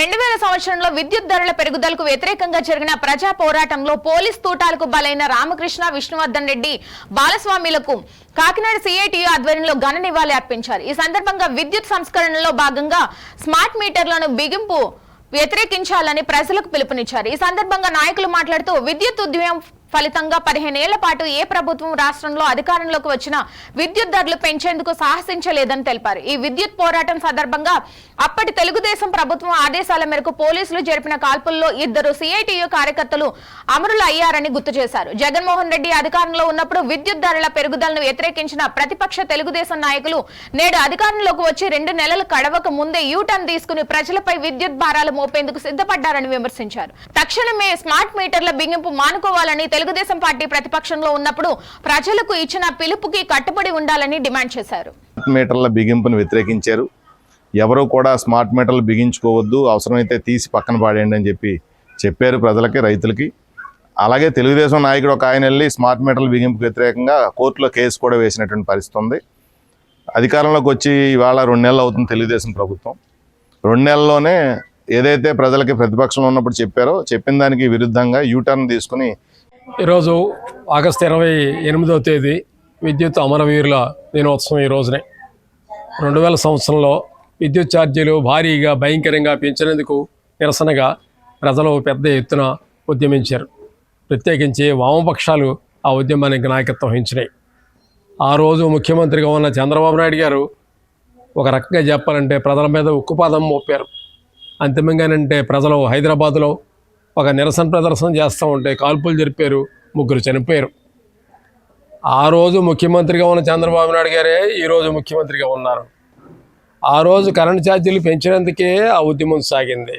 2000 సంవత్సరంలో విద్యుత్ ధరల పెరుగుదలకు వ్యతిరేకంగా జరిగిన ప్రజా పోరాటంలో పోలీస్ తూటాలకు బలైన రామకృష్ణ, విష్ణువర్ధన్ రెడ్డి, బాలస్వామిలకు కాకినాడ సిఐటియు ఆధ్వర్యంలో ఘన నివాళి అర్పించారు. ఈ సందర్భంగా విద్యుత్ సంస్కరణలో భాగంగా స్మార్ట్ మీటర్లను బిగింపు వ్యతిరేకించాలని ప్రజలకు పిలుపునిచ్చారు. ఈ సందర్భంగా నాయకులు మాట్లాడుతూ విద్యుత్ ఉద్యమం ఫలితంగా 15 ఏళ్ల పాటు ఏ ప్రభుత్వం రాష్ట్రంలో అధికారంలోకి వచ్చినా విద్యుత్ ధరలు పెంచేందుకు సాహసించలేదని తెలిపారు. ఈ విద్యుత్ పోరాటం సందర్భంగా అప్పటి తెలుగుదేశం ప్రభుత్వం ఆదేశాల మేరకు పోలీసులు జరిపిన కాల్పుల్లో 2 సిఐటియు కార్యకర్తలు అమరులు అయ్యారని గుర్తు చేశారు. జగన్మోహన్ రెడ్డి అధికారంలో ఉన్నప్పుడు విద్యుత్ ధరల పెరుగుదలను వ్యతిరేకించిన ప్రతిపక్ష తెలుగుదేశం నాయకులు నేడు అధికారంలోకి వచ్చి 2 నెలలు గడవక ముందే యూటర్న్ తీసుకుని ప్రజలపై విద్యుత్ భారాలు మోపేందుకు సిద్ధపడ్డారని విమర్శించారు. తక్షణమే స్మార్ట్ మీటర్ల బిగింపు మానుకోవాలని తెలుగుదేశం పార్టీ ప్రతిపక్షంలో ఉన్నప్పుడు ప్రజలకు ఇచ్చిన పిలుపుకి కట్టుబడి ఉండాలని డిమాండ్ చేశారు. మీటర్ల బిగింపును వ్యతిరేకించారు. ఎవరు కూడా స్మార్ట్ మీటర్లు బిగించుకోవద్దు, అవసరమైతే తీసి పక్కన పాడేయండి అని చెప్పారు ప్రజలకి, రైతులకి. అలాగే తెలుగుదేశం నాయకుడు ఒక ఆయన వెళ్ళి స్మార్ట్ మీటర్ల బిగింపుకు వ్యతిరేకంగా కోర్టులో కేసు కూడా వేసినటువంటి పరిస్థితి ఉంది. అధికారంలోకి వచ్చి ఇవాళ 2 నెలలు అవుతుంది తెలుగుదేశం ప్రభుత్వం. 2 నెలల్లోనే ఏదైతే ప్రజలకి ప్రతిపక్షంలో ఉన్నప్పుడు చెప్పారో చెప్పిన దానికి విరుద్ధంగా యూటర్న్ తీసుకుని ఈరోజు ఆగస్టు 28వ తేదీ విద్యుత్ అమరవీరుల దినోత్సవం. ఈ రోజునే 2000 సంవత్సరంలో విద్యుత్ ఛార్జీలు భారీగా భయంకరంగా పెంచినందుకు నిరసనగా ప్రజలు పెద్ద ఎత్తున ఉద్యమించారు. ప్రత్యేకించి వామపక్షాలు ఆ ఉద్యమానికి నాయకత్వం వహించినాయి. ఆ రోజు ముఖ్యమంత్రిగా ఉన్న చంద్రబాబు నాయుడు గారు ఒక రకంగా చెప్పాలంటే ప్రజల మీద ఉక్కుపాదం మోపారు. అంతిమంగానంటే ప్రజలు హైదరాబాద్లో ఒక నిరసన ప్రదర్శన చేస్తూ ఉంటే కాల్పులు జరిపారు, 3 చనిపోయారు. ఆ రోజు ముఖ్యమంత్రిగా ఉన్న చంద్రబాబు నాయుడు గారే ఈరోజు ముఖ్యమంత్రిగా ఉన్నారు. ఆ రోజు కరెంటు ఛార్జీలు పెంచినందుకే ఆ ఉద్యమం సాగింది.